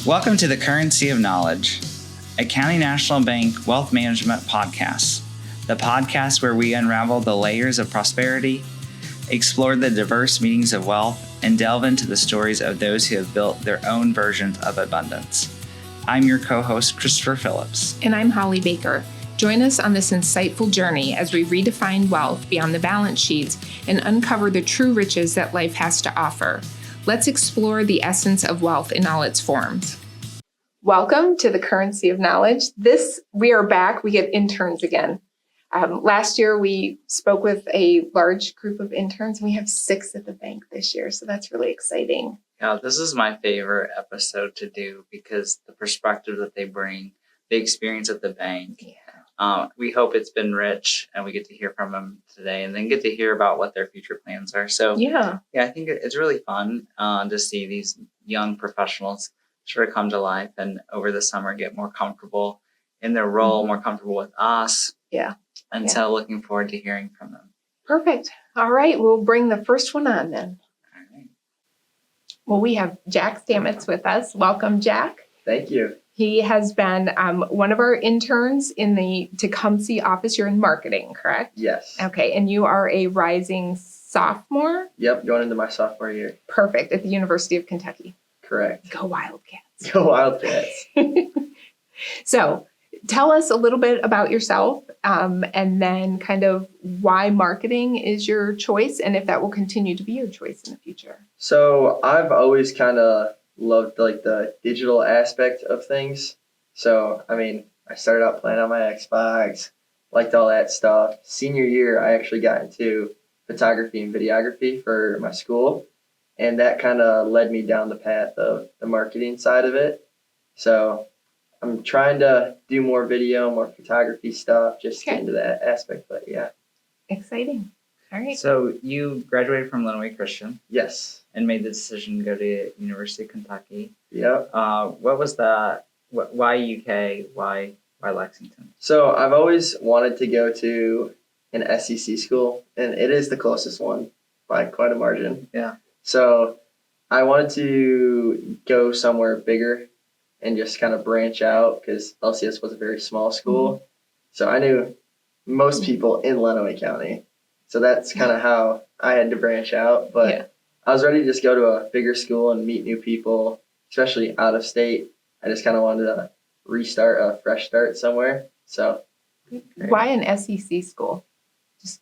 Welcome to the Currency of Knowledge, a County National Bank wealth management podcast, the podcast where we unravel the layers of prosperity, explore the diverse meanings of wealth, and delve into the stories of those who have built their own versions of abundance. I'm your co-host, Christopher Phillips. And I'm Holly Baker. Join us on this insightful journey as we redefine wealth beyond the balance sheets and uncover the true riches that life has to offer. Let's explore the essence of wealth in all its forms. Welcome to the Currency of Knowledge. We are back. We get interns again. Last year, we spoke with a large group of interns, and we have 6 at the bank this year, so that's really exciting. Yeah, this is my favorite episode to do because the perspective that they bring, the experience at the bank. Yeah. We hope it's been rich, and we get to hear from them today, and then get to hear about what their future plans are. So Yeah, I think it's really fun to see these young professionals sort of come to life and over the summer get more comfortable in their role, more comfortable with us. Yeah. And so looking forward to hearing from them. Perfect. All right, we'll bring the first one on then. All right. Well, we have Jack Stamets with us. Welcome, Jack. Thank you. He has been one of our interns in the Tecumseh office. You're in marketing, correct? Yes. Okay, and you are a rising sophomore? Yep, going into my sophomore year. Perfect, at the University of Kentucky. Correct. Go Wildcats. Go Wildcats. So tell us a little bit about yourself and then kind of why marketing is your choice and if that will continue to be your choice in the future. So I've always kind of loved like the digital aspect of things. So, I started out playing on my Xbox, liked all that stuff. Senior year, I actually got into photography and videography for my school. And that kind of led me down the path of the marketing side of it. So I'm trying to do more video, more photography stuff, just get into that aspect. But yeah. Exciting. All right. So you graduated from Lenawee Christian Yes. and made the decision to go to University of Kentucky. Yep. What was that? Why UK? Why Lexington? So I've always wanted to go to an SEC school, and it is the closest one by quite a margin. Yeah. So I wanted to go somewhere bigger and just kind of branch out because LCS was a very small school. Mm-hmm. So I knew most people in Lenawee County. So that's kind of how I had to branch out. But I was ready to just go to a bigger school and meet new people, especially out of state. I just kind of wanted to restart, a fresh start somewhere. So why an SEC school?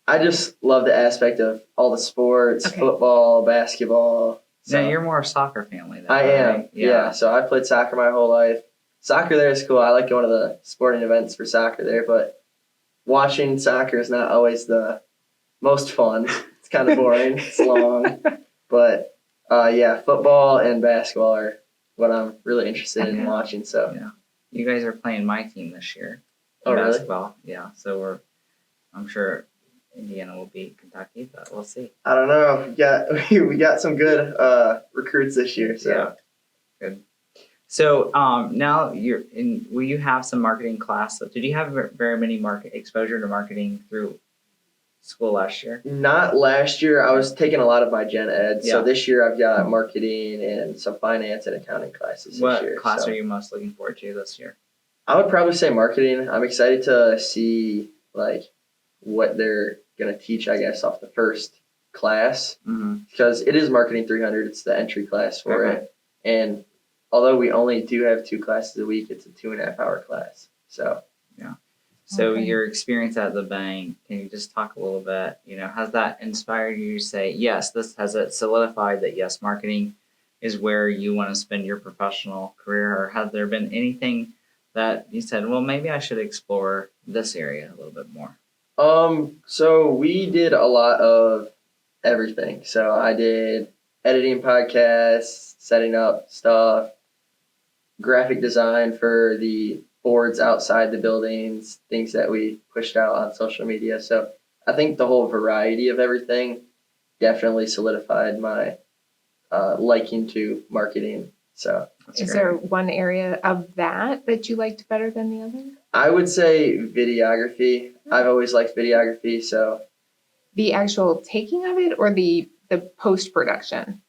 I just love the aspect of all the sports, football, basketball. So you're more a soccer family then, I am, right? yeah. So I played soccer my whole life. Soccer there is cool. I like going to the sporting events for soccer there, but watching soccer is not always the most fun. It's kind of boring. It's long. But, football and basketball are what I'm really interested in watching. So yeah. You guys are playing my team this year. Oh, basketball. Really? Yeah. So I'm sure Indiana will beat Kentucky, but we'll see. I don't know. We got some good recruits this year. So yeah, good. So now will you have some marketing class? Did you have very many exposure to marketing through school last year? Not last year. I was taking a lot of my gen ed. Yeah. So this year I've got marketing and some finance and accounting classes this year. What class are you most looking forward to this year? I would probably say marketing. I'm excited to see what they're going to teach, I guess, off the first class, because it is Marketing 300. It's the entry class for it. And although we only do have 2 classes a week, it's a 2.5-hour class. So, yeah. So your experience at the bank, can you just talk a little bit, has that inspired you to say, yes, has it solidified that, yes, marketing is where you want to spend your professional career? Or has there been anything that you said, well, maybe I should explore this area a little bit more? So we did a lot of everything. So I did editing podcasts, setting up stuff, graphic design for the boards outside the buildings, things that we pushed out on social media. So I think the whole variety of everything definitely solidified my liking to marketing. So is there one area of that you liked better than the other? I would say videography. I've always liked videography. So the actual taking of it or the post-production?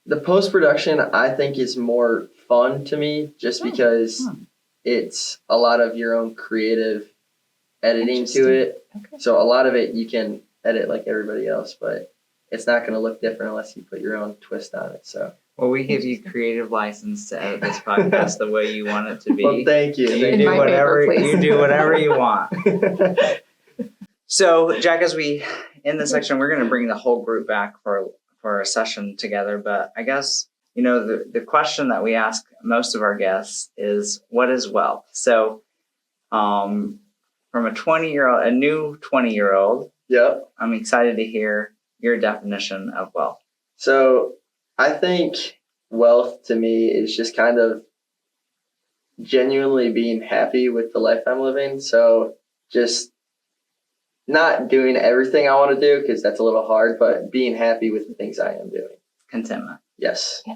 The post-production, I think, is more fun to me just because it's a lot of your own creative editing to it. Okay. So a lot of it you can edit like everybody else, but it's not going to look different unless you put your own twist on it. So, Well, we give you creative license to edit this podcast the way you want it to be. well, thank you. You In do my whatever paper, please. you do whatever you want. So, Jack, as we in this section, we're going to bring the whole group back for a session together. But I guess the question that we ask most of our guests is, "What is wealth?" So, from a new 20-year-old, Yep. I'm excited to hear your definition of wealth. So I think wealth to me is just kind of genuinely being happy with the life I'm living. So just not doing everything I want to do because that's a little hard, but being happy with the things I am doing. Contentment. Yes. Yeah.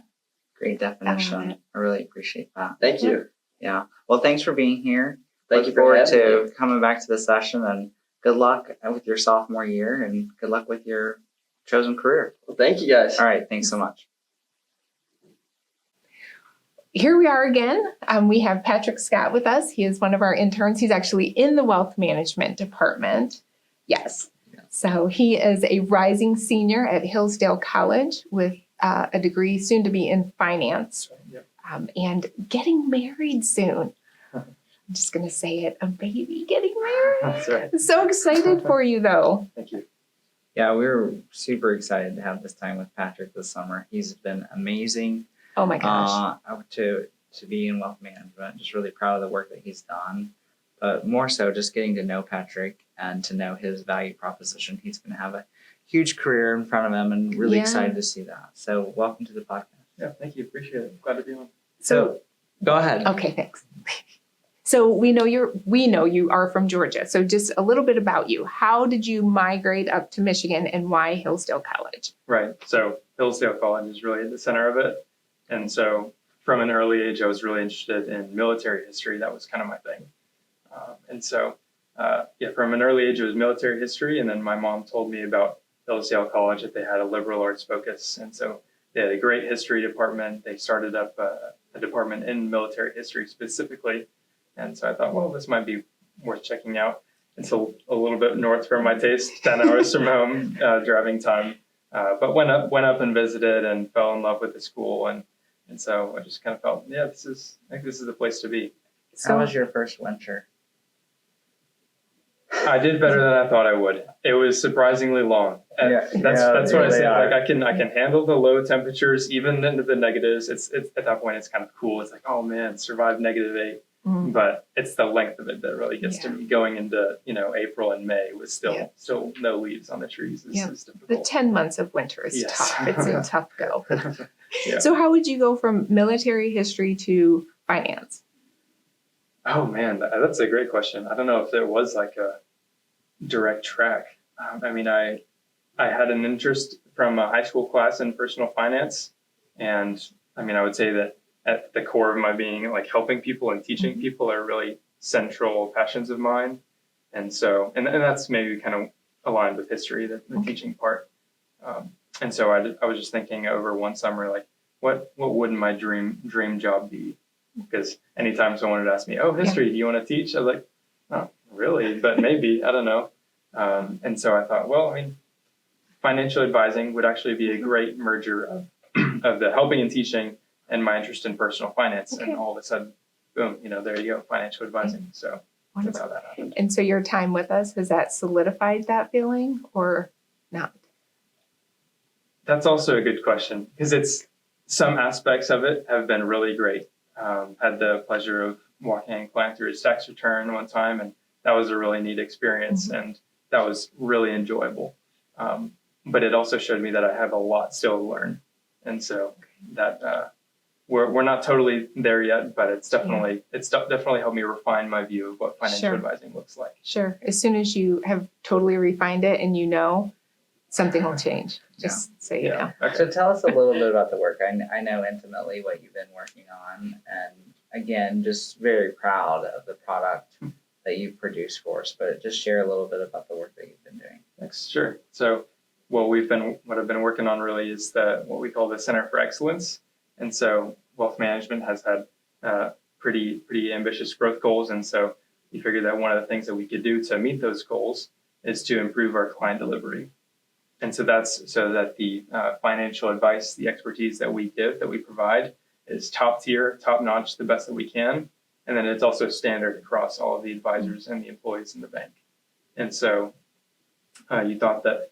Great definition. I really appreciate that. Thank you. Yeah. Well, thanks for being here. Thank Look you for forward having to me. coming back to the session, and good luck with your sophomore year and good luck with your chosen career. Well, thank you guys. All right. Thanks so much. Here we are again. We have Patrick Scott with us. He is one of our interns. He's actually in the wealth management department. Yes. So he is a rising senior at Hillsdale College with a degree soon to be in finance and getting married soon. I'm just going to say it, a baby getting married. That's right. I'm so excited for you though. Thank you. Yeah, we were super excited to have this time with Patrick this summer. He's been amazing. Oh my gosh. To be in wealth management. Just really proud of the work that he's done. But more so, just getting to know Patrick and to know his value proposition. He's going to have a huge career in front of him, and really excited to see that. So, welcome to the podcast. Yeah, thank you. Appreciate it. Glad to be on. So go ahead. Okay, thanks. So we know you are from Georgia. So just a little bit about you. How did you migrate up to Michigan, and why Hillsdale College? Right. So Hillsdale College is really at the center of it. And so from an early age, I was really interested in military history. That was kind of my thing. From an early age, it was military history. And then my mom told me about Hillsdale College, that they had a liberal arts focus. And so they had a great history department. They started up a department in military history specifically. And so I thought, well, this might be worth checking out. It's a little bit north from my taste, 10 hours from home, driving time. But went up and visited and fell in love with the school. And so I just kind of felt, I think this is the place to be. How was your first winter? I did better than I thought I would. It was surprisingly long. And that's what I say. Like I can handle the low temperatures, even into the negatives. It's at that point it's kind of cool. It's like, oh man, survived -8. But it's the length of it that really gets to me. Going into April and May with still no leaves on the trees is difficult. The 10 months of winter is tough. It's a tough go. Yeah. So how would you go from military history to finance? Oh man, that's a great question. I don't know if there was like a direct track. I had an interest from a high school class in personal finance, and I would say that at the core of my being, like helping people and teaching people are really central passions of mine. And so, and that's maybe kind of aligned with history, the teaching part. And so I was just thinking over one summer, like, what would my dream job be? Because anytime someone would ask me, oh, history, do you want to teach? I was like, not really, but maybe, I don't know. And so I thought, well, financial advising would actually be a great merger of the helping and teaching and my interest in personal finance. And all of a sudden, boom, there you go, financial advising. So that's how that happened. And so your time with us, has that solidified that feeling or not? That's also a good question, because some aspects of it have been really great. Had the pleasure of walking a client through his tax return one time, and that was a really neat experience, and that was really enjoyable. But it also showed me that I have a lot still to learn, and so that we're not totally there yet, but it's definitely helped me refine my view of what financial advising looks like. Sure. As soon as you have totally refined it and something will change. Just so you know. Okay. So tell us a little bit about the work. I know intimately what you've been working on, and again, just very proud of the product that you've produced for us. But just share a little bit about the work that you've been doing. Thanks. Sure. So what I've been working on really is what we call the Center for Excellence. And so wealth management has had pretty ambitious growth goals, and so we figured that one of the things that we could do to meet those goals is to improve our client delivery. And so that's so that the financial advice, the expertise that we give, that we provide, is top tier, top notch, the best that we can. And then it's also standard across all of the advisors and the employees in the bank. And so you thought that,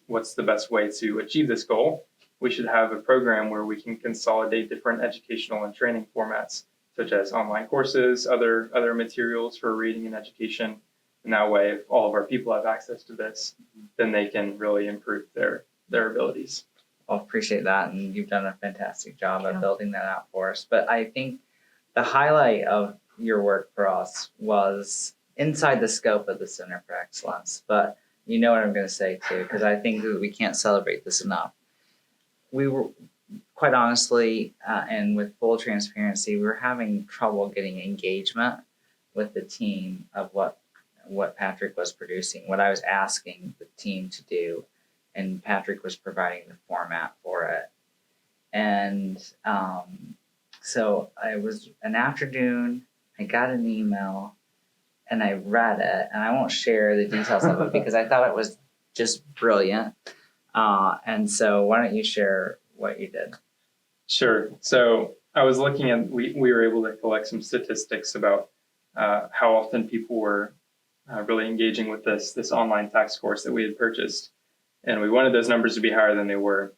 what's the best way to achieve this goal? We should have a program where we can consolidate different educational and training formats, such as online courses, other materials for reading and education. And that way, if all of our people have access to this, then they can really improve their abilities. Well, appreciate that. And you've done a fantastic job of building that out for us. But I think the highlight of your work for us was inside the scope of the Center for Excellence. But you know what I'm going to say too, because I think that we can't celebrate this enough. We were, quite honestly, and with full transparency, we were having trouble getting engagement with the team of what Patrick was producing, what I was asking the team to do, and Patrick was providing the format for it. And so it was an afternoon, I got an email, and I read it, and I won't share the details of it because I thought it was just brilliant. And so why don't you share what you did? Sure. So I was looking at, we were able to collect some statistics about how often people were really engaging with this online tax course that we had purchased. And we wanted those numbers to be higher than they were.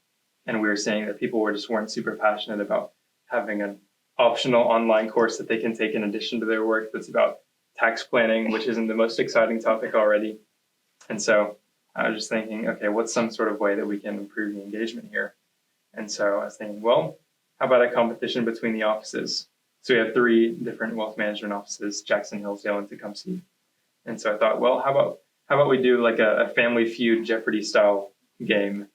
And we were saying that people weren't super passionate about having an optional online course that they can take in addition to their work that's about tax planning, which isn't the most exciting topic already. And so I was just thinking, okay, what's some sort of way that we can improve the engagement here? And so I was thinking, well, how about a competition between the offices? So we have 3 different wealth management offices, Jackson, Hillsdale, and Tecumseh. And so I thought, well, how about we do like a Family Feud Jeopardy style game?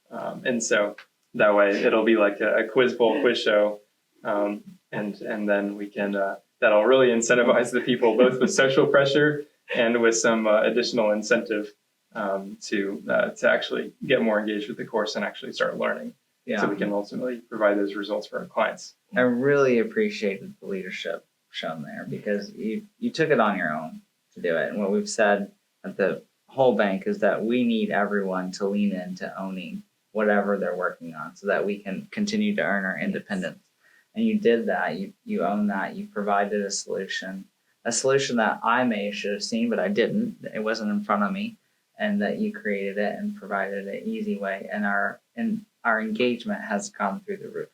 And so that way it'll be like a quiz show. And then we can, that'll really incentivize the people both with social pressure and with some additional incentive to actually get more engaged with the course and actually start learning. Yeah. So we can ultimately provide those results for our clients. I really appreciated the leadership shown there because you took it on your own to do it. And what we've said at the whole bank is that we need everyone to lean into owning whatever they're working on so that we can continue to earn our independence. And you did that. You own that. You provided a solution that I should have seen, but I didn't. It wasn't in front of me. And that you created it and provided an easy way. And our engagement has gone through the roof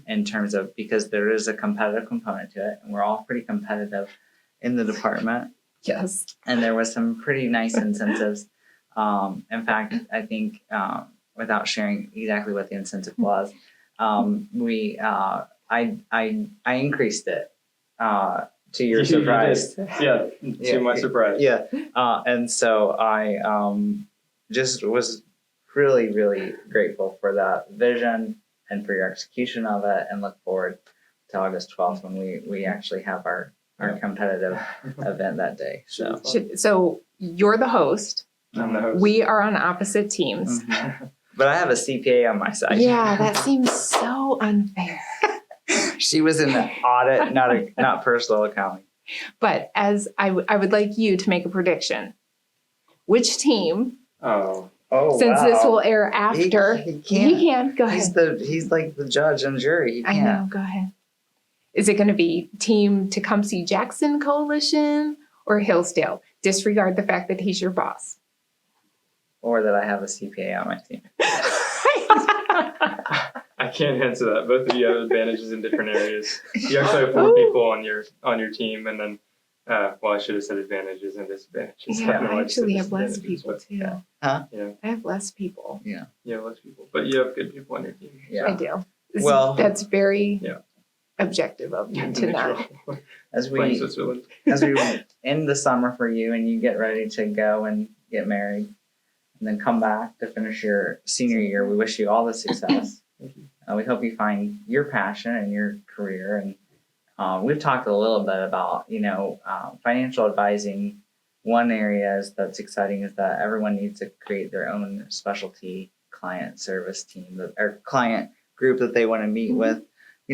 in terms of, because there is a competitive component to it. And we're all pretty competitive in the department. Yes. And there was some pretty nice incentives. In fact, I think without sharing exactly what the incentive was, I increased it to your surprise. Yeah, to my surprise. Yeah. And so I just was really, really grateful for that vision and for your execution of it, and look forward to August 12th when we actually have our competitive event that day. So you're the host. I'm the host. We are on opposite teams. Mm-hmm. But I have a CPA on my side. Yeah, that seems so unfair. She was in the audit, not personal accounting. But as I would like you to make a prediction. Which team? Since this will air after, he can. Go ahead. He's like the judge and jury. He can't. I know. Go ahead. Is it going to be Team Tecumseh Jackson Coalition or Hillsdale? Disregard the fact that he's your boss. Or that I have a CPA on my team. I can't answer that. Both of you have advantages in different areas. You actually have 4 people on your team, and then, I should have said advantages and disadvantages. Yeah, I actually have less people too. Yeah. Huh? Yeah. I have less people. Yeah. You have less people, but you have good people on your team. Yeah. I do. That's very objective of you to know. As we end the summer for you, and you get ready to go and get married, and then come back to finish your senior year, we wish you all the success. Thank you. We hope you find your passion and your career. And we've talked a little bit about, financial advising. One area that's exciting is that everyone needs to create their own specialty client service team or client group that they want to meet with.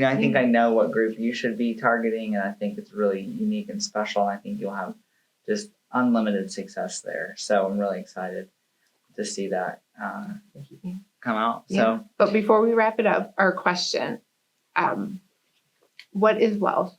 I think I know what group you should be targeting, and I think it's really unique and special. And I think you'll have just unlimited success there. So I'm really excited to see that come out. Yeah. So, but before we wrap it up, our question, what is wealth?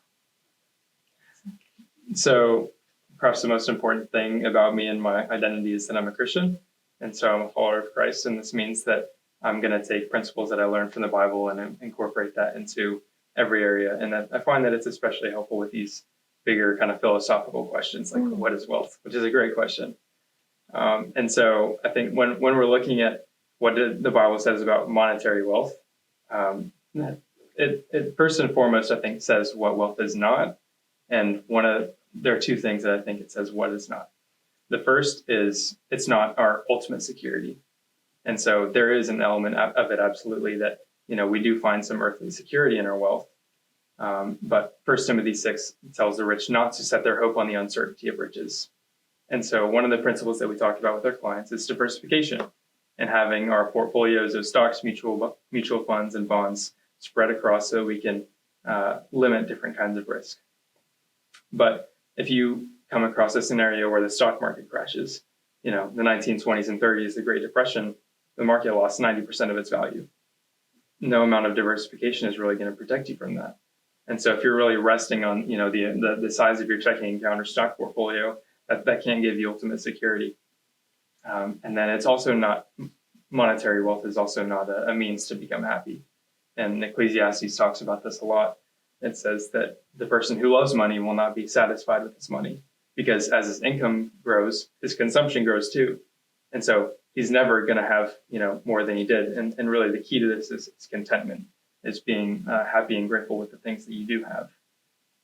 So perhaps the most important thing about me and my identity is that I'm a Christian. And so I'm a follower of Christ. And this means that I'm going to take principles that I learned from the Bible and incorporate that into every area. And I find that it's especially helpful with these bigger kind of philosophical questions like what is wealth, which is a great question. And so I think when we're looking at what the Bible says about monetary wealth, it first and foremost, I think, says what wealth is not. And there are two things that I think it says what is not. The first is it's not our ultimate security. And so there is an element of it, absolutely, that, we do find some earthly security in our wealth. But 1 Timothy 6 tells the rich not to set their hope on the uncertainty of riches. And so one of the principles that we talked about with our clients is diversification and having our portfolios of stocks, mutual funds, and bonds spread across so we can limit different kinds of risk. But if you come across a scenario where the stock market crashes, the 1920s and 30s, the Great Depression, the market lost 90% of its value. No amount of diversification is really going to protect you from that. And so if you're really resting on, the size of your checking account or stock portfolio, that can't give you ultimate security. And then it's also not, monetary wealth is also not a means to become happy. And Ecclesiastes talks about this a lot. It says that the person who loves money will not be satisfied with his money, because as his income grows, his consumption grows too. And so he's never going to have, more than he did. And really the key to this is contentment, is being happy and grateful with the things that you do have.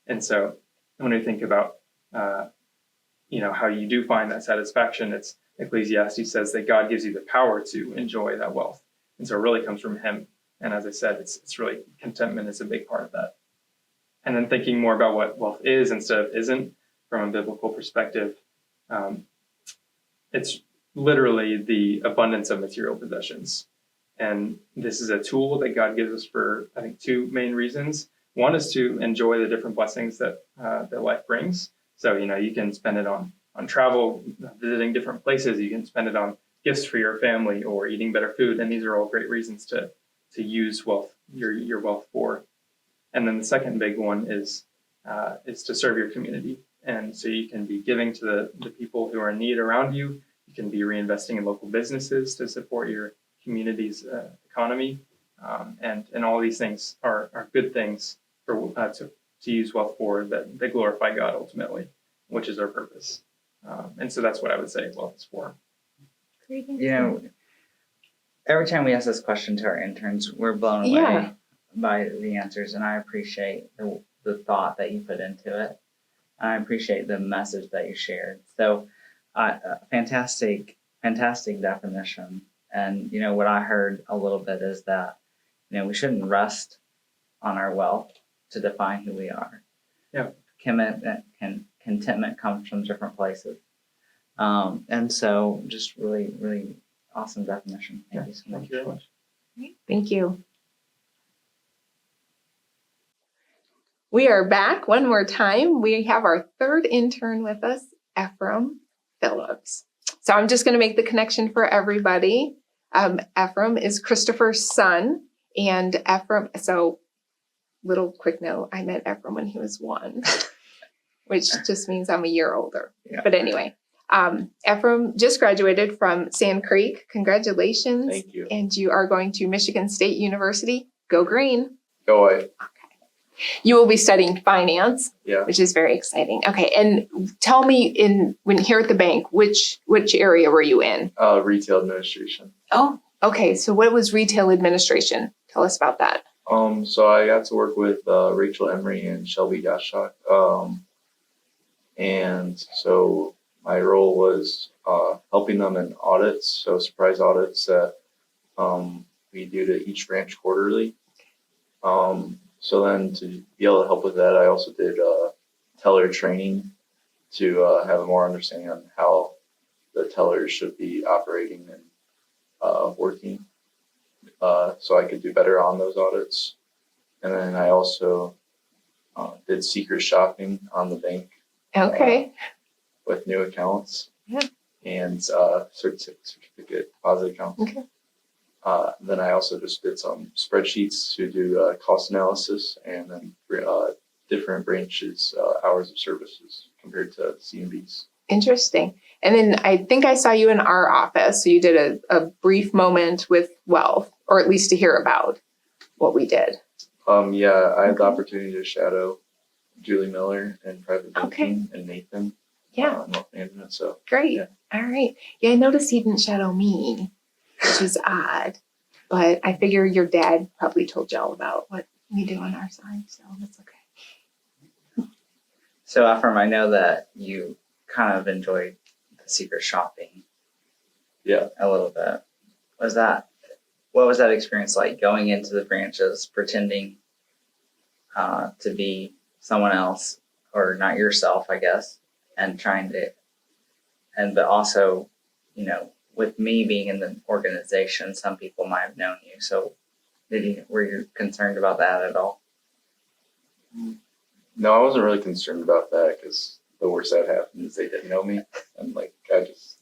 And so when we think about, how you do find that satisfaction, it's Ecclesiastes says that God gives you the power to enjoy that wealth. And so it really comes from him. And as I said, it's really contentment is a big part of that. And then thinking more about what wealth is instead of isn't from a biblical perspective, it's literally the abundance of material possessions. And this is a tool that God gives us for, I think, two main reasons. One is to enjoy the different blessings that life brings. So, you can spend it on travel, visiting different places. You can spend it on gifts for your family or eating better food. And these are all great reasons to use wealth, your wealth for. And then the second big one is to serve your community. And so you can be giving to the people who are in need around you. You can be reinvesting in local businesses to support your community's economy. And all these things are good things for to use wealth for that glorify God ultimately, which is our purpose. And so that's what I would say wealth is for. Great. Every time we ask this question to our interns, we're blown away by the answers, and I appreciate the thought that you put into it. I appreciate the message that you shared. So, fantastic definition. And, what I heard a little bit is that, we shouldn't rest on our wealth to define who we are. Yeah. Contentment comes from different places. And so just really, really awesome definition. Thank you so much. Thank you very much. Thank you. We are back one more time. We have our third intern with us, Ephraim Phillips. So I'm just going to make the connection for everybody. Ephraim is Christopher's son, and Ephraim, so little quick note, I met Ephraim when he was 1, which just means I'm a year older. Yeah. But anyway, Ephraim just graduated from Sand Creek. Congratulations. Thank you. And you are going to Michigan State University. Go Green. Go away. You will be studying finance, Yeah. which is very exciting. Okay, and tell me, when here at the bank, which area were you in? Retail administration. Oh, okay. So what was retail administration? Tell us about that. So I got to work with Rachel Emery and Shelby Gottschalk. And so my role was helping them in audits, so surprise audits that we do to each branch quarterly. So then to be able to help with that, I also did teller training to have a more understanding on how the tellers should be operating and working, so I could do better on those audits. And then I also did secret shopping on the bank Okay. with new accounts. Yeah. And certificate deposit accounts. Okay. Then I also just did some spreadsheets to do cost analysis and then different branches, hours of services compared to CMBs. Interesting. And then I think I saw you in our office. So you did a brief moment with Wealth, or at least to hear about what we did. Yeah, I had the opportunity to shadow Julie Miller in private banking and Nathan Yeah. in wealth management. So Great. yeah. All right. Yeah, I noticed he didn't shadow me, which is odd. But I figure your dad probably told you all about what we do on our side, so that's okay. So, Ephraim, I know that you kind of enjoyed the secret shopping. Yeah. A little bit. What was that experience like, going into the branches, pretending to be someone else, or not yourself, I guess, and but also, with me being in the organization, some people might have known you. So were you concerned about that at all? No, I wasn't really concerned about that because the worst that happened is they didn't know me, and I just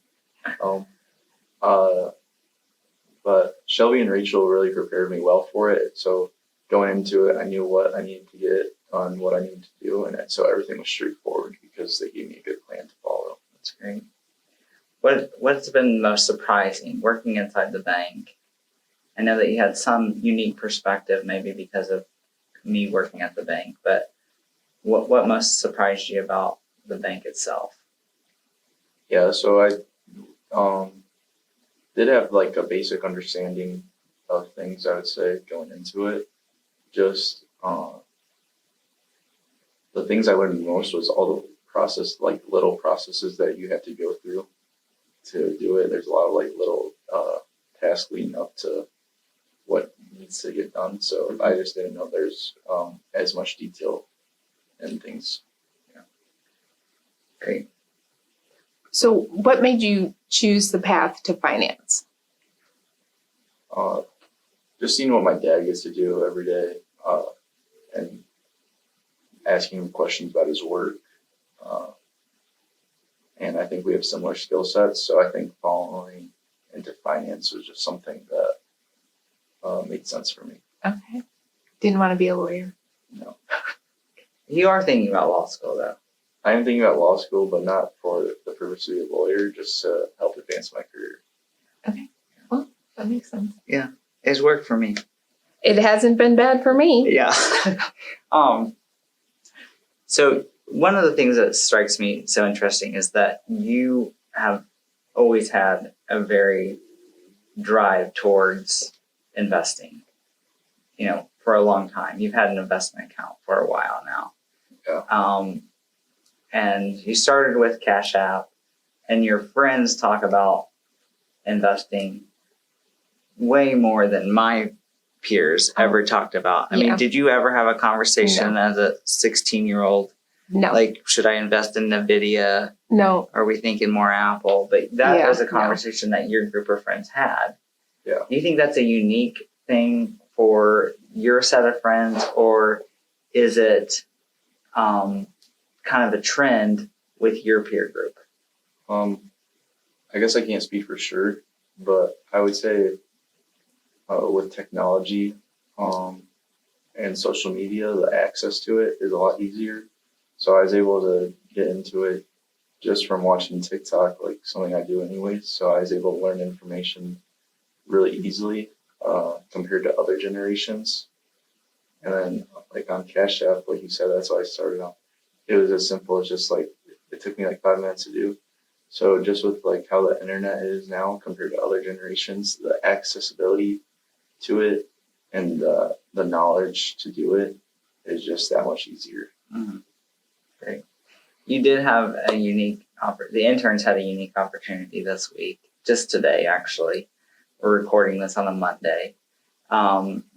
but Shelby and Rachel really prepared me well for it. So going into it, I knew what I needed to get on, what I needed to do, and so everything was straightforward because they gave me a good plan to follow. That's great. What's been most surprising working inside the bank? I know that you had some unique perspective, maybe because of me working at the bank, but what most surprised you about the bank itself? Yeah, so I did have a basic understanding of things, I would say, going into it. Just the things I learned the most was all the little processes that you have to go through to do it. There's a lot of little tasks leading up to what needs to get done. So I just didn't know there's as much detail and things. Yeah. Great. So what made you choose the path to finance? Just seeing what my dad gets to do every day and asking him questions about his work. And I think we have similar skill sets. So I think following into finance was just something that made sense for me. Okay. Didn't want to be a lawyer. No. You are thinking about law school, though. I am thinking about law school, but not for the purpose to be a lawyer, just to help advance my career. Okay. Well, that makes sense. Yeah. It's worked for me. It hasn't been bad for me. Yeah. So one of the things that strikes me so interesting is that you have always had a very drive towards investing, for a long time. You've had an investment account for a while now. Yeah. And you started with Cash App, and your friends talk about investing way more than my peers ever talked about. I mean, did you ever have a conversation as a 16-year-old? No. Should I invest in NVIDIA? No. Are we thinking more Apple? But that was a conversation that your group of friends had. Yeah. Do you think that's a unique thing for your set of friends, or is it kind of a trend with your peer group? I guess I can't speak for sure, but I would say with technology and social media, the access to it is a lot easier. So I was able to get into it just from watching TikTok, something I do anyways. So I was able to learn information really easily compared to other generations. And then on Cash App, like you said, that's why I started on. It was as simple as just it took me 5 minutes to do. So just with how the internet is now compared to other generations, the accessibility to it and the knowledge to do it is just that much easier. Mm-hmm. Great. You did have a unique the interns had a unique opportunity this week, just today actually. We're recording this on a Monday.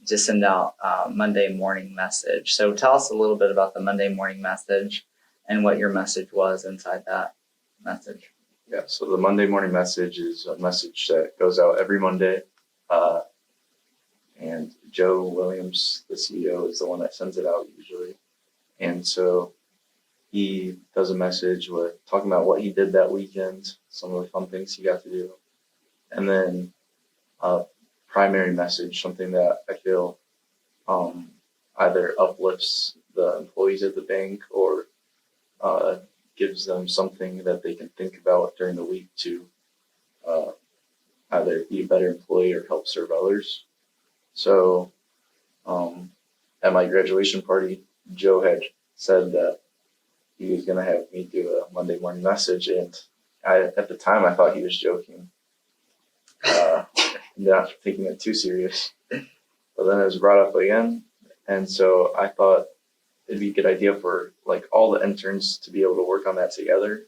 To send out a Monday morning message. So tell us a little bit about the Monday morning message and what your message was inside that message. Yeah, so the Monday morning message is a message that goes out every Monday. And Joe Williams, the CEO, is the one that sends it out usually. And so he does a message with talking about what he did that weekend, some of the fun things he got to do. And then a primary message, something that I feel either uplifts the employees at the bank or gives them something that they can think about during the week to either be a better employee or help serve others. So at my graduation party, Joe had said that he was going to have me do a Monday morning message, and at the time I thought he was joking, not taking it too serious. But then it was brought up again, and so I thought it'd be a good idea for like all the interns to be able to work on that together.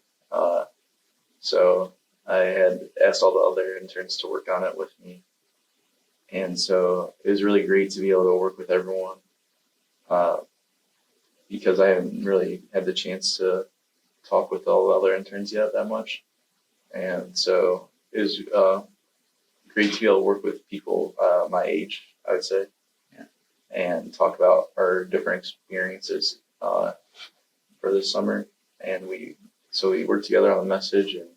So I had asked all the other interns to work on it with me. And so it was really great to be able to work with everyone because I haven't really had the chance to talk with all the other interns yet that much. And so it was great to be able to work with people my age, I would say, and talk about our different experiences for this summer. And we worked together on the message, and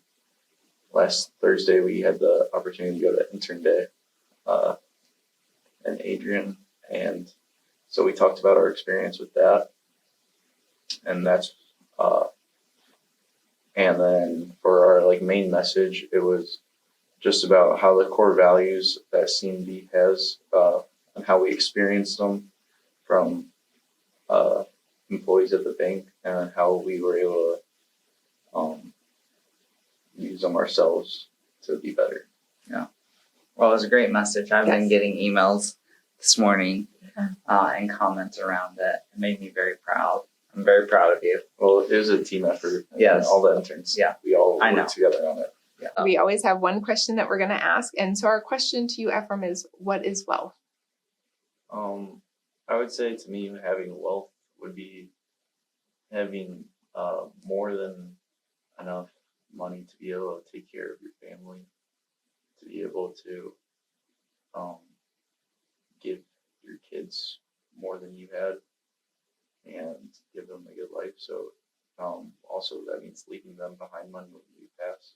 last Thursday we had the opportunity to go to Intern Day and Adrian, and so we talked about our experience with that, and that's and then for our like main message, it was just about how the core values that CNB has and how we experience them from employees at the bank, and how we were able to use them ourselves to be better. Yeah. Well, it was a great message. I've been getting emails this morning and comments around it. It made me very proud. I'm very proud of you. Well, it was a team effort. Yes. All the interns. Yeah. We all worked together on it. Yeah. We always have one question that we're going to ask. And so our question to you, Ephraim, is what is wealth? I would say to me, having wealth would be having more than enough money to be able to take care of your family, to be able to give your kids more than you had and give them a good life. So also that means leaving them behind money when you pass.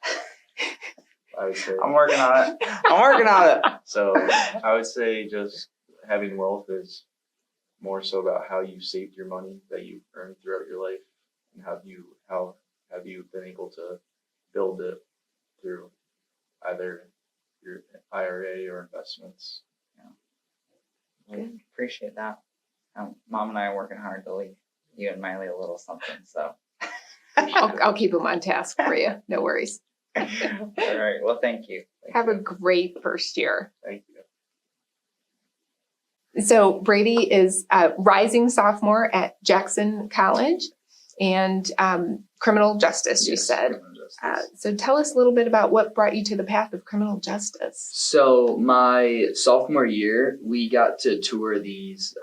I would say I'm working on it. So I would say just having wealth is more so about how you saved your money that you earned throughout your life, and how have you been able to build it through either your IRA or investments. I appreciate that. Mom and I are working hard to leave you and Miley a little something. So I'll keep them on task for you. No worries. all right. Well, thank you. Have a great first year. Thank you. So Brady is a rising sophomore at Jackson College and criminal justice, you said. Criminal justice. So tell us a little bit about what brought you to the path of criminal justice. So my sophomore year, we got to tour these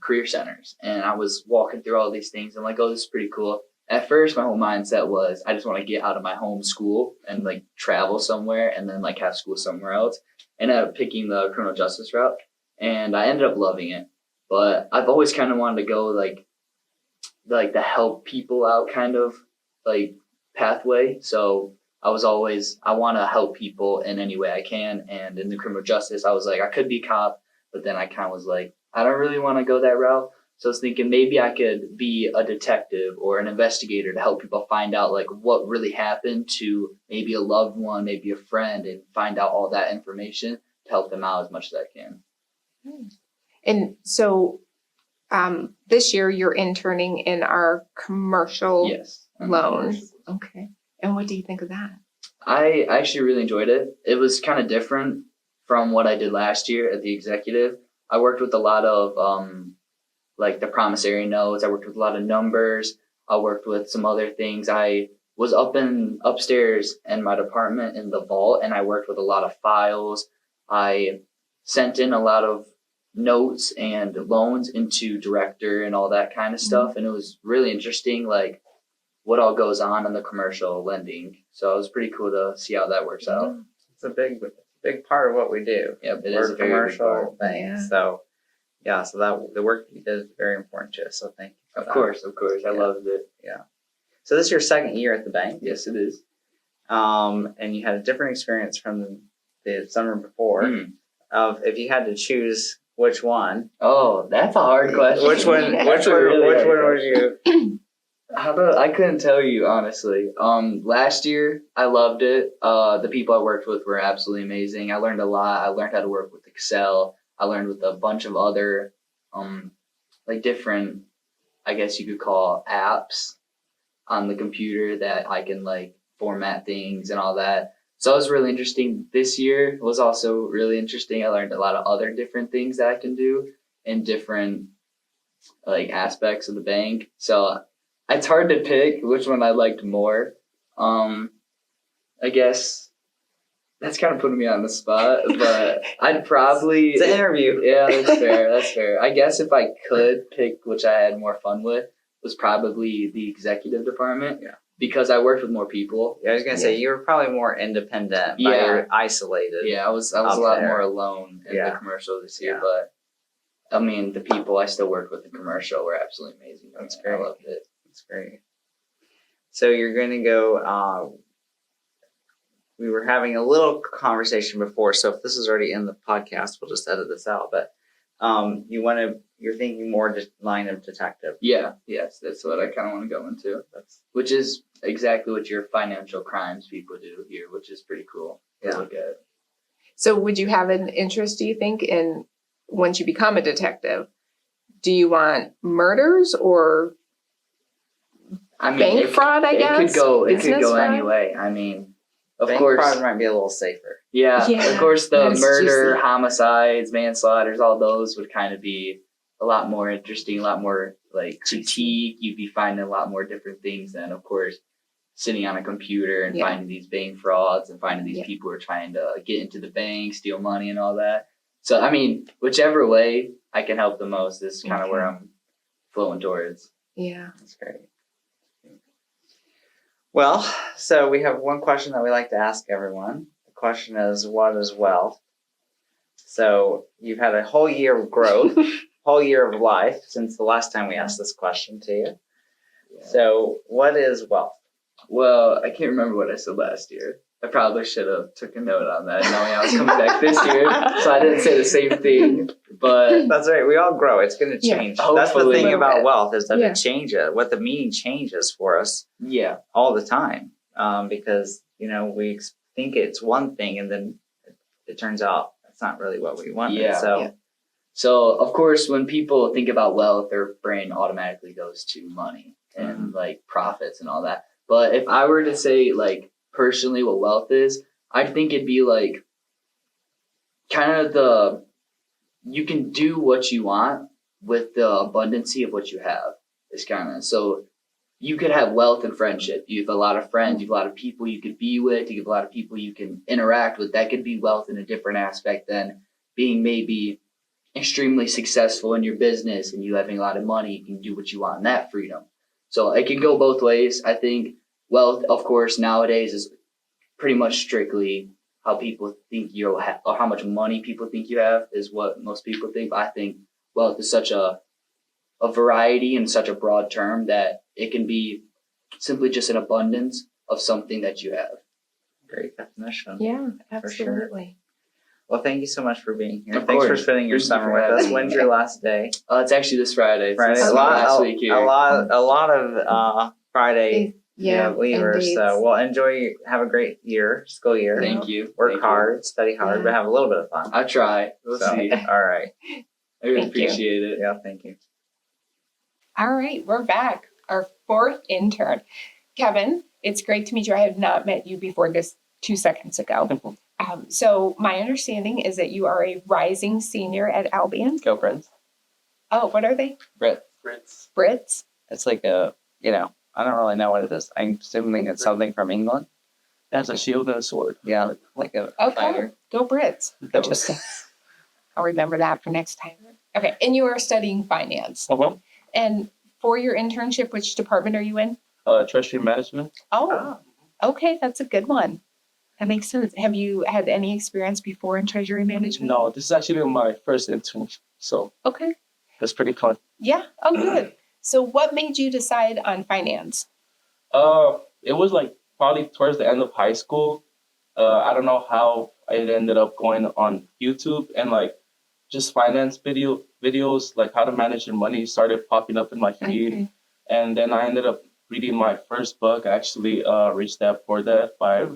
career centers, and I was walking through all these things. I'm like, oh, this is pretty cool. At first, my whole mindset was I just want to get out of my home school and like travel somewhere and then like have school somewhere else. And ended up picking the criminal justice route, and I ended up loving it. But I've always kind of wanted to go like the help people out kind of like pathway. So I want to help people in any way I can. And in the criminal justice, I was like, I could be a cop, but then I kind of was like, I don't really want to go that route. So I was thinking maybe I could be a detective or an investigator to help people find out like what really happened to maybe a loved one, maybe a friend, and find out all that information to help them out as much as I can. And so this year you're interning in our commercial Yes. loan. Okay. And what do you think of that? I actually really enjoyed it. It was kind of different from what I did last year at the executive. I worked with a lot of like the promissory notes. I worked with a lot of numbers. I worked with some other things. I was upstairs in my department in the vault, and I worked with a lot of files. I sent in a lot of notes and loans into director and all that kind of stuff. And it was really interesting, like what all goes on in the commercial lending. So it was pretty cool to see how that works out. It's a big part of what we do. Yep, it We're is a a very big commercial part. bank. Yeah. So yeah, so that the work you did is very important to us. So thank you for Of that. course. I Yeah. loved it. So this is your second year at the bank, Yes, it is. and you had a different experience from the summer before. Mm. Of if you had to choose which one, Oh, that's a hard question. which one would you? I couldn't tell you honestly. Last year I loved it. The people I worked with were absolutely amazing. I learned a lot. I learned how to work with Excel. I learned with a bunch of other, like different, I guess you could call apps on the computer that I can like format things and all that. So it was really interesting. This year was also really interesting. I learned a lot of other different things that I can do in different like aspects of the bank. So it's hard to pick which one I liked more. I guess that's kind of putting me on the spot, but I'd probably It's an interview. Yeah, that's fair. That's fair. I guess if I could pick which I had more fun with was probably the executive department. Yeah. Because I worked with more people. Yeah, I was gonna say you were probably more independent, but Yeah. you're isolated. Yeah, I was a Up lot there. more alone in Yeah. the commercial this year, Yeah. but I mean the people I still worked with in commercial were absolutely amazing. That's I great. loved it. That's great. So you're gonna go. We were having a little conversation before, so if this is already in the podcast, we'll just edit this out. But you're thinking more just line of detective. Yeah, yes, that's what I kind of want to go into. Which is exactly what your financial crimes people do here, which is pretty cool to Yeah. look at. So would you have an interest, do you think, in once you become a detective? Do you want murders or I mean, bank fraud, I guess? It could go Business fraud? any way. I mean, of Bank course. fraud might be a little safer. Yeah, Yeah, of course, the that is murder, juicy. homicides, manslaughters, all those would kind of be a lot more interesting, a lot more like critique. You'd be finding a lot more different things than, of course, sitting on a computer and Yeah. finding these bank frauds and finding these Yeah. people who are trying to get into the bank, steal money, and all that. So, I mean, whichever way I can help the most is kind of where I'm flowing towards. Yeah. That's great. Well, so we have one question that we like to ask everyone. The question is, what is wealth? So you've had a whole year of growth, whole year of life since the last time we asked this question to you. Yeah. So what is wealth? Well, I can't remember what I said last year. I probably should have took a note on that, knowing I was coming back this year, so I didn't say the same thing. But That's right. We all grow. It's going to Yeah. change. That's the Hopefully. thing about wealth is that Yeah. it changes. What the meaning changes for us yeah, all the time, because we think it's one thing, and then it turns out it's not really what we wanted. Yeah. So Yeah. so of course, when people think about wealth, their brain automatically goes to money and like profits and all that. But if I were to say like personally what wealth is, I think it'd be like kind of you can do what you want with the abundancy of what you have. It's kind of so you could have wealth and friendship. You have a lot of friends, you have a lot of people you could be with, you have a lot of people you can interact with. That could be wealth in a different aspect than being maybe extremely successful in your business and you having a lot of money. You can do what you want in that freedom. So it can go both ways. I think wealth, of course, nowadays is pretty much strictly how people think you have, or how much money people think you have is what most people think. But I think wealth is such a variety and such a broad term that it can be simply just an abundance of something that you have. great definition. Yeah, For sure. absolutely. Well, thank you so much for being here. Of Thanks for course. spending your Thank you summer for with us. having me. When's your last day? It's actually this Friday. It's Friday. this A last week here. lot of Friday Yeah. leavers. and So dates. well, enjoy. Have a great school year. Thank you. Work Thank you. hard, study hard, Yeah. but have a little bit of fun. I try. We'll So, see. all right. I really Thank you. appreciate it. Yeah, thank you. All right, we're back. Our fourth intern. Kevin, it's great to meet you. I have not met you before this 2 seconds ago. So my understanding is that you are a rising senior at Albion. Go Brits. Oh, what are they? Brits. Brits? It's like I don't really know what it is. I'm assuming it's something from England. That's a shield and a sword. Yeah. Like a Okay, fighter. go Brits. That was- Interesting. I'll remember that for next time. Okay, and you are studying finance. Uh-huh. And for your internship, which department are you in? Treasury management. Oh, okay, that's a good one. That makes sense. Have you had any experience before in treasury management? No, this is actually my first internship, so Okay. that's pretty fun. Yeah. Oh, good. So what made you decide on finance? It was like probably towards the end of high school. I don't know how I ended up going on YouTube and like just finance videos, like how to manage your money started popping up in my feed. Okay. And then I ended up reading my first book, actually, Rich Dad Poor Dad by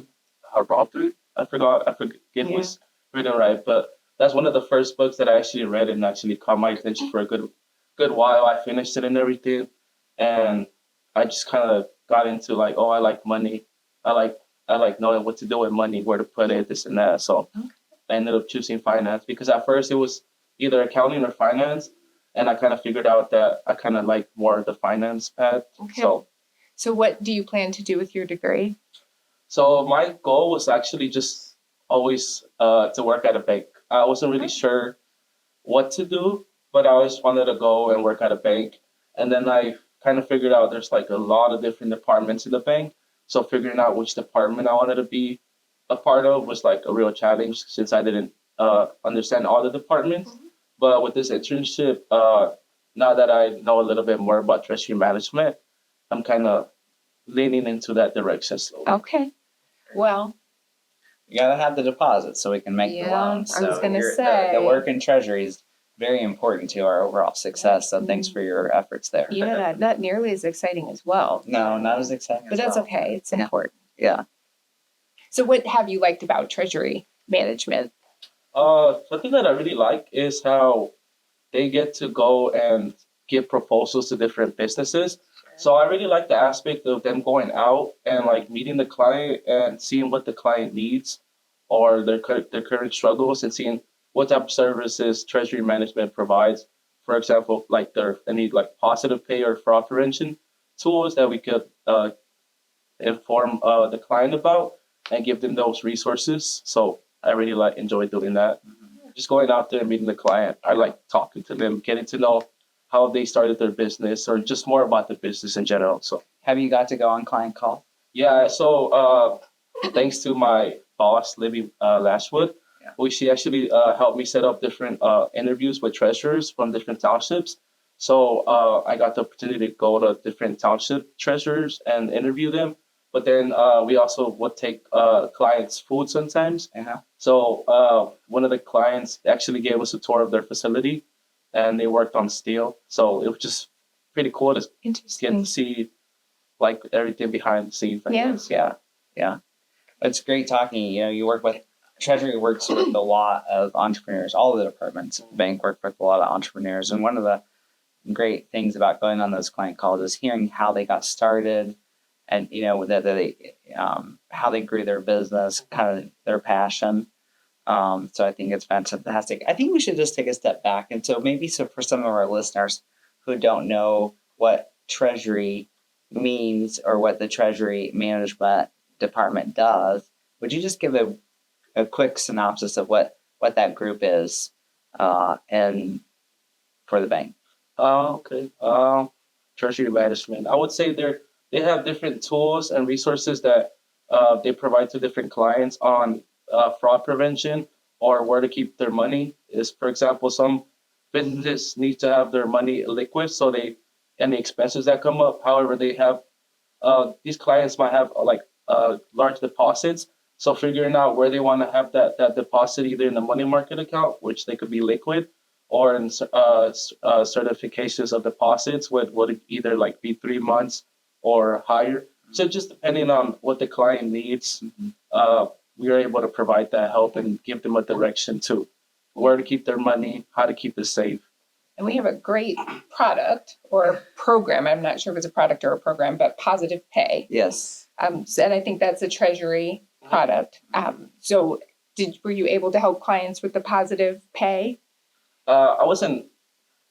Robert. I forget it was written right, but that's one of the first books that I actually read and actually caught my attention for a good while. I finished it and everything, and I just kind of got into like, oh, I like money. I like knowing what to do with money, where to put it, this and that. So I ended up choosing finance because at first it was either accounting or finance, and I kind of figured out that I kind of like more the finance path. Okay. So what do you plan to do with your degree? So my goal was actually just always to work at a bank. I wasn't really sure what to do, but I always wanted to go and work at a bank. And then I kind of figured out there's like a lot of different departments in the bank. So figuring out which department I wanted to be a part of was like a real challenge since I didn't understand all the departments. But with this internship, now that I know a little bit more about treasury management, I'm kind of leaning into that direction slowly. Okay. Well, You gotta have the deposit so we can make the Yeah, loans. I was So gonna your- say. the work in treasury is very important to our overall success. So thanks for your efforts there. yeah, not nearly as exciting as well. No, not as exciting. But as that's well. okay. It's Yeah. important. Yeah. So what have you liked about treasury management? The thing that I really like is how they get to go and give proposals to different businesses. So I really like the aspect of them going out and like meeting the client and seeing what the client needs or their current struggles and seeing what type of services treasury management provides. For example, like they need like positive pay or fraud prevention tools that we could inform the client about and give them those resources. So I really enjoy doing that. Just going out there and meeting the client. I like talking to them, getting to know how they started their business or just more about the business in general. So Have you got to go on client call? yeah, so thanks to my boss, Libby Lashwood, she actually helped me set up different interviews with treasurers from different townships. So I got the opportunity to go to different township treasurers and interview them. But then we also would take clients' food sometimes. Yeah. So one of the clients actually gave us a tour of their facility, and they worked on steel. So it was just pretty cool to get Interesting. to see like everything behind the scenes. I Yeah. guess. Yeah. It's great talking. You know, you work with Treasury works with a lot of entrepreneurs. All of the departments of the bank work with a lot of entrepreneurs. And one of the great things about going on those client calls is hearing how they got started and, you know, that they how they grew their business, kind of their passion. So I think it's fantastic. I think we should just take a step back. And so maybe for some of our listeners who don't know what Treasury means or what the Treasury Management Department does, would you just give a quick synopsis of what that group is and for the bank? Okay. Treasury management. I would say they have different tools and resources that they provide to different clients on fraud prevention or where to keep their money. Is for example, some businesses need to have their money liquid, so any expenses that come up. However, they have these clients might have large deposits. So figuring out where they want to have that deposit either in the money market account, which they could be liquid, or in certifications of deposits would either like be 3 months or higher. So just depending on what the client needs, we are able to provide that help and give them a direction to where to keep their money, how to keep it safe. And we have a great product or program. I'm not sure if it's a product or a program, but Positive Pay. Yes. And I think that's a treasury product. So were you able to help clients with the Positive Pay? I wasn't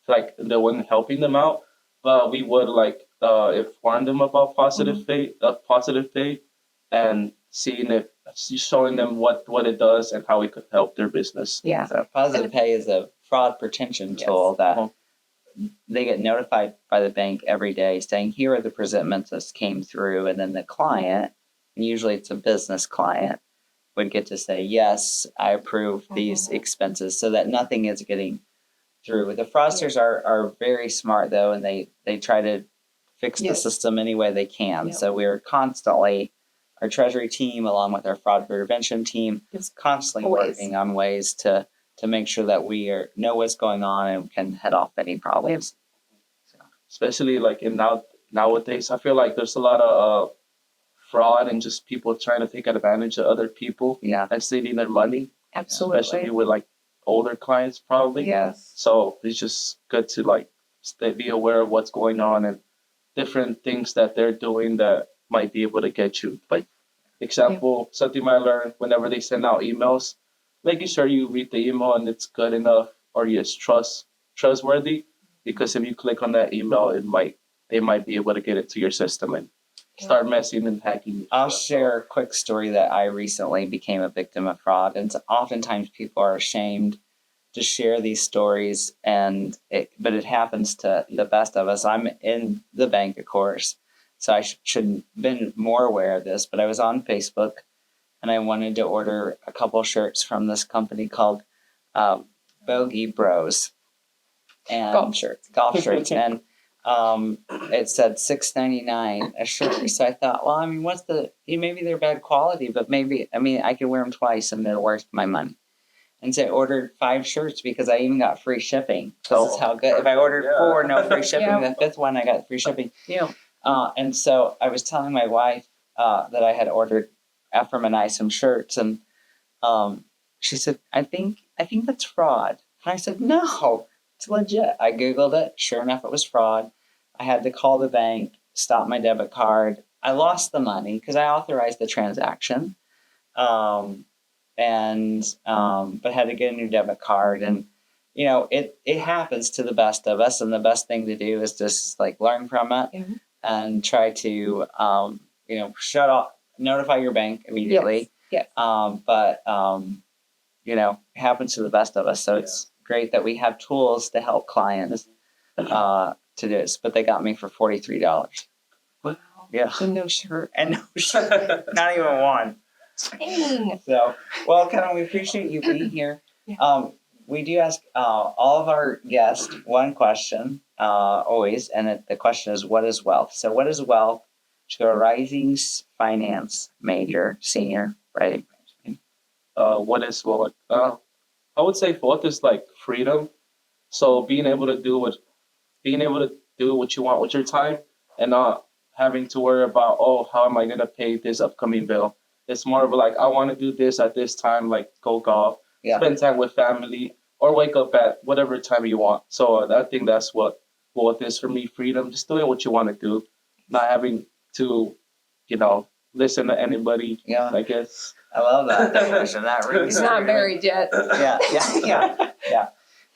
like the one helping them out, but we would inform them about positive pay, and showing them what it does and how it could help their business. Yeah. So Positive Pay is a fraud prevention tool that they get notified by the bank every day saying, here are the presentments that came through. And then the client, and usually it's a business client, would get to say, yes, I approve these expenses, so that nothing is getting through. The fraudsters are very smart, though, and they try to fix the system any way they can. Yep. So we're constantly, our treasury team, along with our fraud prevention team, is constantly working on ways to make sure that we know what's going on and can head off any problems. Especially like nowadays, I feel like there's a lot of fraud and just people trying to take advantage of other people and stealing their money. Absolutely. Especially with like older clients, probably. Yes. So it's just good to like be aware of what's going on and different things that they're doing that might be able to get you. Like, example, something I learned whenever they send out emails, making sure you read the email and it's good enough or it's trustworthy. Because if you click on that email, they might be able to get it to your system and start messing and hacking. I'll share a quick story that I recently became a victim of fraud, and oftentimes people are ashamed to share these stories, but it happens to the best of us. I'm in the bank, of course, so I should have been more aware of this, but I was on Facebook and I wanted to order a couple shirts from this company called Bogey Bros. And golf shirts, and it said $6.99 a shirt. So I thought, well, I mean, maybe they're bad quality, but I could wear them twice and they're worth my money. And so I ordered 5 shirts because I even got free shipping. This is how good. If I ordered 4, no free shipping. The 5th one, I got free shipping. Yeah. And so I was telling my wife that I had ordered Ephraim and I some shirts, and she said, I think that's fraud. And I said, no. It's legit. I Googled it. Sure enough, it was fraud. I had to call the bank, stop my debit card. I lost the money because I authorized the transaction, but had to get a new debit card. And, it happens to the best of us. And the best thing to do is just like learn from it and try to, shut off, notify your bank immediately. Yes. It happens to the best of us. So it's great that we have tools to help clients to do this, but they got me for $43. Wow. Yeah. And no shirt. Not even one. Dang. So, well, Kevin, we appreciate you being here. Yeah. We do ask all of our guests one question always, and the question is, what is wealth? So what is wealth to a rising finance senior, right? What is wealth? I would say wealth is like freedom. So being able to do what you want with your time and not having to worry about, how am I going to pay this upcoming bill? It's more of like, I want to do this at this time, like go golf, spend time with family, or wake up at whatever time you want. So I think that's what wealth is for me, freedom, just doing what you want to do, not having to, listen to anybody, I guess. I love that definition. He's not married yet. Yeah.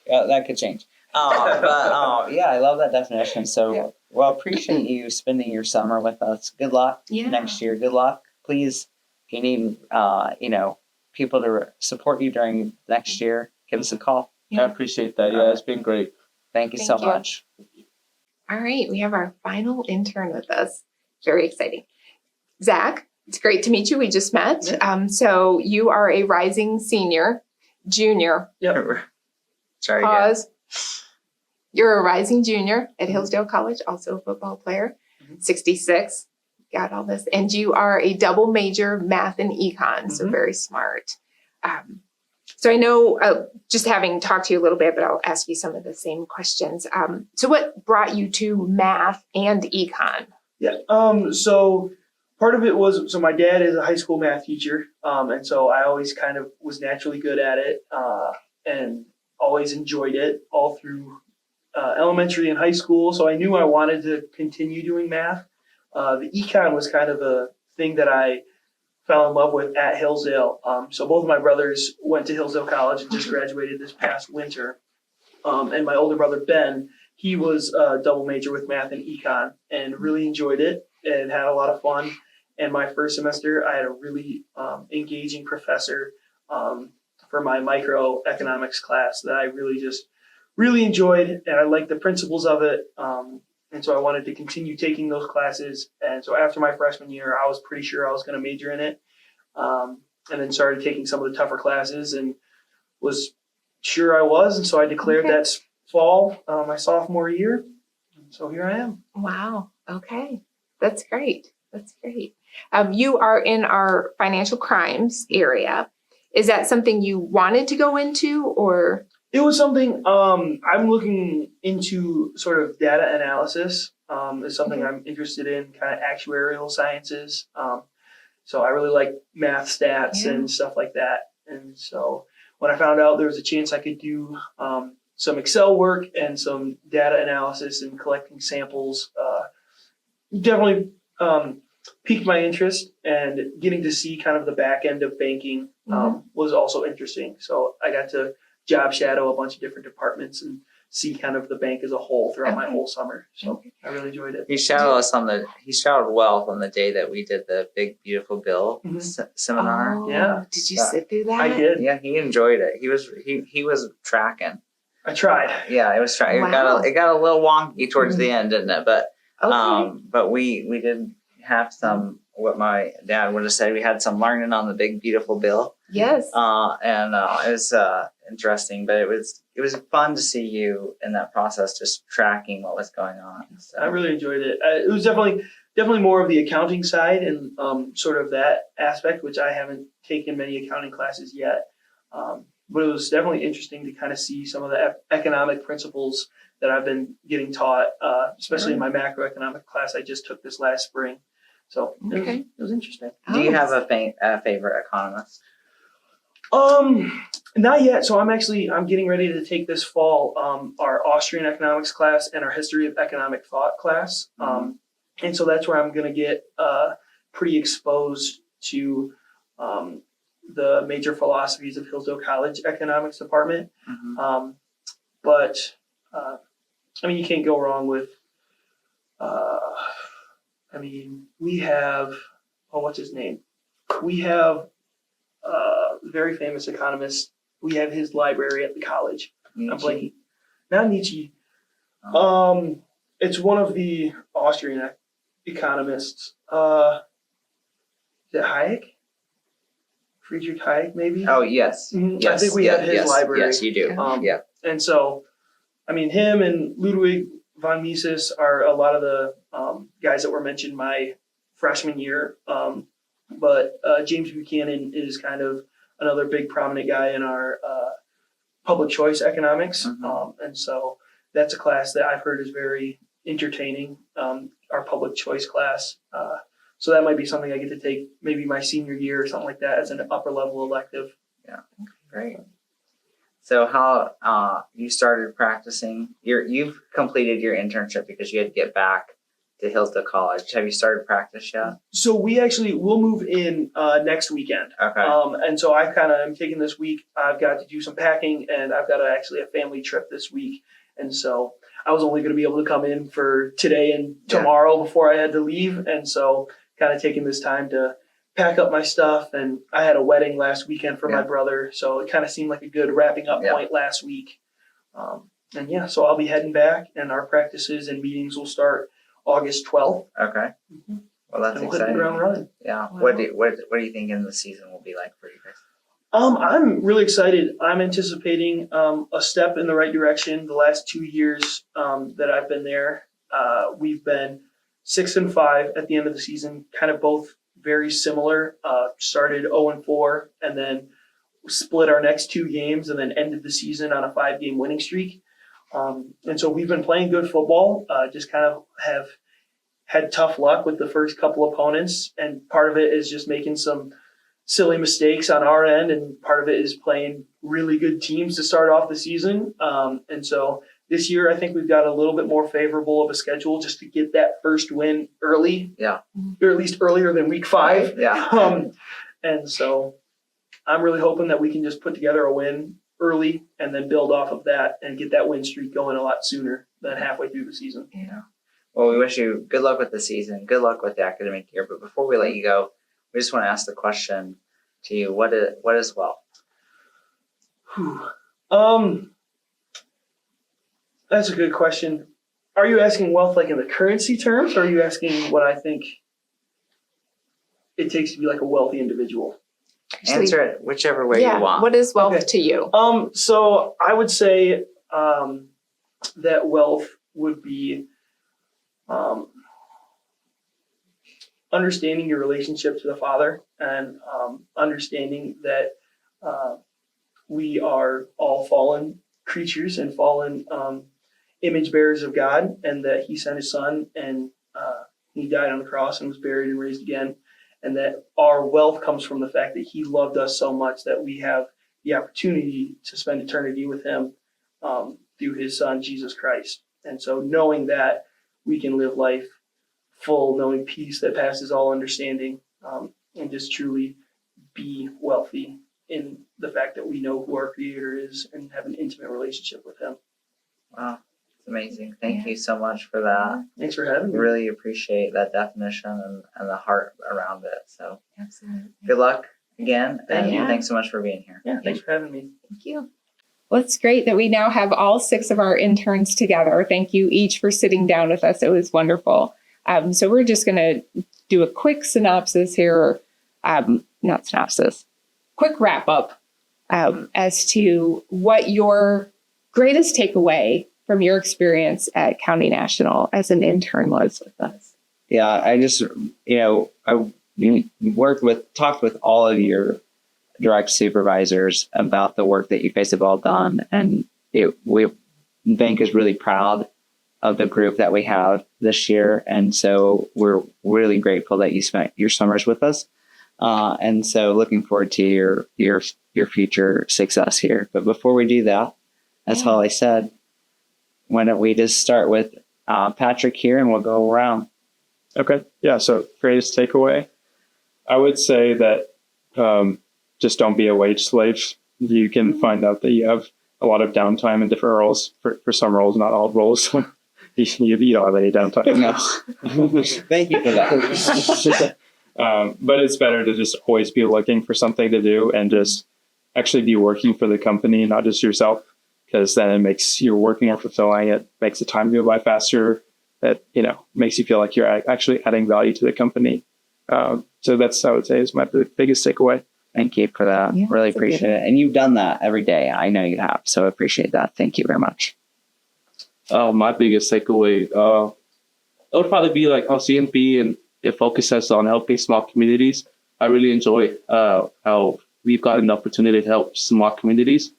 That could change. I love that definition. So, appreciate you spending your summer with us. Good luck next year. Good luck. Please, if you need, people to support you during next year, give us a call. I appreciate that. Yeah, it's been great. Thank you so much. All right, we have our final intern with us. Very exciting. Zach, it's great to meet you. We just met. So you are a rising junior. Yep. Sorry. Pause. You're a rising junior at Hillsdale College, also a football player. 66. Got all this. And you are a double major, math and econ. So very smart. So I know, just having talked to you a little bit, but I'll ask you some of the same questions. So what brought you to math and econ? Yeah. So part of it was, so my dad is a high school math teacher. And so I always kind of was naturally good at it, and always enjoyed it all through elementary and high school. So I knew I wanted to continue doing math. The econ was kind of a thing that I fell in love with at Hillsdale. So both of my brothers went to Hillsdale College and just graduated this past winter. And my older brother, Ben, he was a double major with math and econ and really enjoyed it and had a lot of fun. And my first semester, I had a really engaging professor for my microeconomics class that I really enjoyed, and I liked the principles of it. And so I wanted to continue taking those classes. And so after my freshman year, I was pretty sure I was going to major in it. then started taking some of the tougher classes and was sure I was. And so I declared that fall, my sophomore year. So here I am. Wow. Okay. That's great. That's great. You are in our financial crimes area. Is that something you wanted to go into, or? It was something I'm looking into. Sort of data analysis is something I'm interested in, kind of actuarial sciences. So I really like math, stats, and stuff like that. And so when I found out there was a chance I could do some Excel work and some data analysis and collecting samples, definitely piqued my interest, and getting to see kind of the back end of banking was also interesting. So I got to job shadow a bunch of different departments and see kind of the bank as a whole throughout my whole summer. So I really enjoyed it. He shadowed Wealth on the day that we did the Big Beautiful Bill seminar. Oh, Yeah. Did you sit through that? I did. Yeah, he enjoyed it. He was tracking. I tried. Yeah, it was trying. Wow. It got a little wonky towards the end, didn't it? But Okay. but we did have some. What my dad would have said. We had some learning on the Big Beautiful Bill. Yes. And it was interesting, but it was fun to see you in that process, just tracking what was going on. So. I really enjoyed it. It was definitely more of the accounting side and sort of that aspect, which I haven't taken many accounting classes yet. But it was definitely interesting to kind of see some of the economic principles that I've been getting taught, especially in my macroeconomic class I just took this last spring. So it was interesting. Do you have a favorite economist? Not yet. So I'm getting ready to take this fall our Austrian economics class and our history of economic thought class. And so that's where I'm going to get pretty exposed to the major philosophies of Hillsdale College economics department. But I mean, you can't go wrong with. I mean, we have, what's his name? We have a very famous economist. We have his library at the college. Nietzsche? I'm blanking. Not Nietzsche. It's one of the Austrian economists. Is it Hayek? Friedrich Hayek, maybe? Oh, yes. Yes. I think we have his library. Yes, you do. Yeah. And so, I mean, him and Ludwig von Mises are a lot of the guys that were mentioned my freshman year. But James Buchanan is kind of another big prominent guy in our public choice economics. And so that's a class that I've heard is very entertaining, our public choice class. So that might be something I get to take maybe my senior year or something like that as an upper level elective. Yeah, great. So how you started practicing? You've completed your internship because you had to get back to Hillsdale College. Have you started practice yet? So we'll move in next weekend. Okay. And so I kind of am taking this week. I've got to do some packing, and I've got actually a family trip this week. And so I was only going to be able to come in for today and tomorrow before I had to leave. And so kind of taking this time to pack up my stuff. And I had a wedding last weekend for my brother. So it kind of seemed like a good wrapping up point last week. So I'll be heading back, and our practices and meetings will start August 12th. Okay. Well, that's and we'll exciting. hit the ground running. Yeah. Wow. What do you think the season will be like for you guys? I'm really excited. I'm anticipating a step in the right direction. The last 2 years that I've been there, we've been 6-5 at the end of the season, kind of both very similar. Started 0-4 and then split our next 2 games and then ended the season on a 5-game winning streak. And so we've been playing good football, just kind of have had tough luck with the first couple opponents. And part of it is just making some silly mistakes on our end. And part of it is playing really good teams to start off the season. And so this year, I think we've got a little bit more favorable of a schedule just to get that first win early. Yeah. Or at least earlier than week 5. Yeah. And so I'm really hoping that we can just put together a win early and then build off of that and get that win streak going a lot sooner than halfway through the season. Yeah. Well, we wish you good luck with the season. Good luck with the academic year. But before we let you go, we just want to ask the question to you. What is wealth? That's a good question. Are you asking wealth like in the currency terms, or are you asking what I think it takes to be like a wealthy individual? Answer it whichever way you want. What is wealth Okay. to you? So I would say that wealth would be understanding your relationship to the Father and understanding that we are all fallen creatures and fallen image bearers of God, and that He sent His Son and He died on the cross and was buried and raised again, and that our wealth comes from the fact that He loved us so much that we have the opportunity to spend eternity with Him through His Son, Jesus Christ. And so knowing that, we can live life full, knowing peace that passes all understanding, and just truly be wealthy in the fact that we know who our Creator is and have an intimate relationship with Him. Wow, it's amazing. Thank you so much for that. Thanks for having me. Really appreciate that definition and the heart around it. So Absolutely. good luck again. Thank you. And thanks so much for being here. Yeah, thanks for having me. Thank you. Well, it's great that we now have all 6 of our interns together. Thank you each for sitting down with us. It was wonderful. So we're just going to do a quick synopsis here, not synopsis, quick wrap up as to what your greatest takeaway from your experience at County National as an intern was with us. Yeah, I just, I talked with all of your direct supervisors about the work that you guys have all done. And bank is really proud of the group that we have this year. And so we're really grateful that you spent your summers with us. And so looking forward to your future success here. But before we do that, as Holly said, why don't we just start with Patrick here and we'll go around. Okay. Yeah. So greatest takeaway, I would say that just don't be a wage slave. You can find out that you have a lot of downtime in different roles. For some roles, not all roles. you don't have any downtime. No. Thank you for that. But it's better to just always be looking for something to do and just actually be working for the company, not just yourself, because then it makes your work more fulfilling. It makes the time go by faster. That makes you feel like you're actually adding value to the company. So that's, I would say, is my biggest takeaway. Thank you for that. Yeah, really appreciate it. And you've done that every day. I know you have. So appreciate that. Thank you very much. My biggest takeaway, it would probably be like how CNP and it focuses on helping small communities. I really enjoy how we've gotten the opportunity to help small communities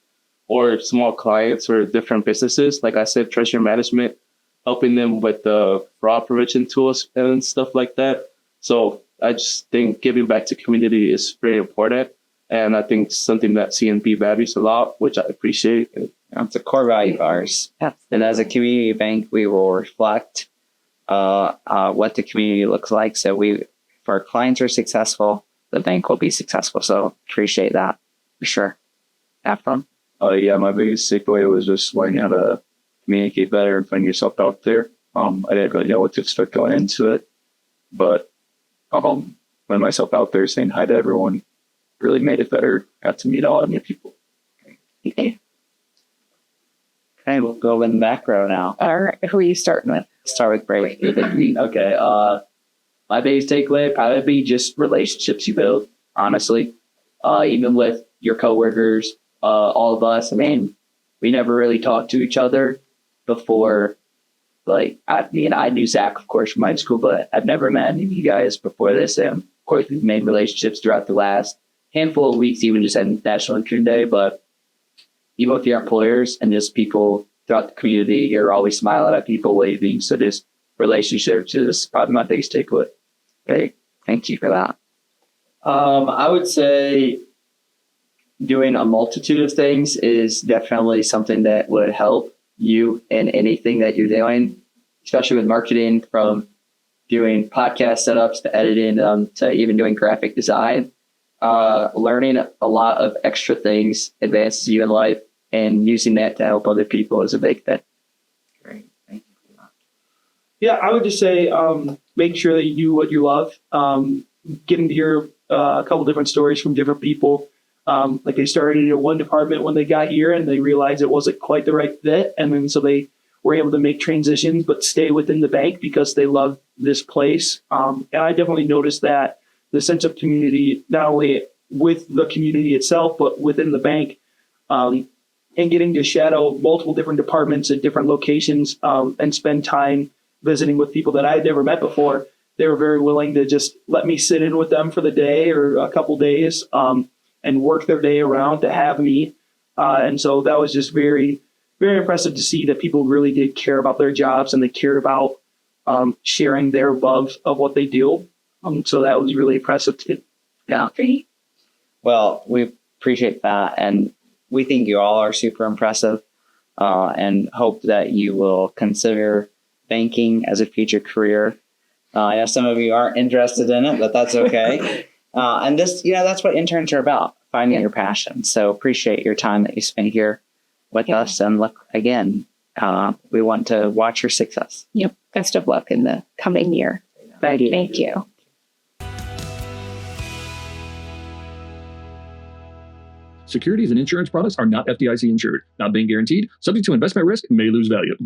or small clients or different businesses. Like I said, treasury management, helping them with the fraud prevention tools and stuff like that. So I just think giving back to community is very important. And I think something that CNP values a lot, which I appreciate. It's a core value of ours. And as a community bank, we will reflect what the community looks like. So if our clients are successful, the bank will be successful. So appreciate that for sure. Have fun. Yeah, my biggest takeaway was just learning how to communicate better and find yourself out there. I didn't really know what to expect going into it, but find myself out there saying hi to everyone really made it better. Got to meet a lot of new people. Okay, we'll go in the back row now. All right, who are you starting with? Start with Brady. Okay. My biggest takeaway probably be just relationships you build, honestly. Even with your coworkers, all of us. I mean, we never really talked to each other before. Like, I knew Zach, of course, from high school, but I've never met any of you guys before this. And of course, we've made relationships throughout the last handful of weeks, even just at National Intern Day. But even with your employers and just people throughout the community, you're always smiling at people, waving. So just relationships is probably my biggest takeaway. Great. Thank you for that. I would say doing a multitude of things is definitely something that would help you in anything that you're doing, especially with marketing, from doing podcast setups to editing to even doing graphic design. Learning a lot of extra things advances you in life, and using that to help other people is a big thing. Great. Thank you for that. Yeah, I would just say make sure that you do what you love. Getting to hear a couple different stories from different people. Like they started in one department when they got here and they realized it wasn't quite the right fit. And then so they were able to make transitions but stay within the bank because they love this place. And I definitely noticed that the sense of community, not only with the community itself, but within the bank, and getting to shadow multiple different departments at different locations, and spend time visiting with people that I had never met before. They were very willing to just let me sit in with them for the day or a couple days, and work their day around to have me. And so that was just very, very impressive to see that people really did care about their jobs and they cared about sharing their love of what they do. So that was really impressive too. Yeah. Well, we appreciate that. And we think you all are super impressive, and hope that you will consider banking as a future career. I know some of you aren't interested in it, but that's okay. And this, that's what interns are about, finding your passion. So appreciate your time that you spent here with us. And look, again, we want to watch your success. Yep. Best of luck in the coming year. Thank you. Thank you. Securities and insurance products are not FDIC insured, not being guaranteed, subject to investment risk, may lose value.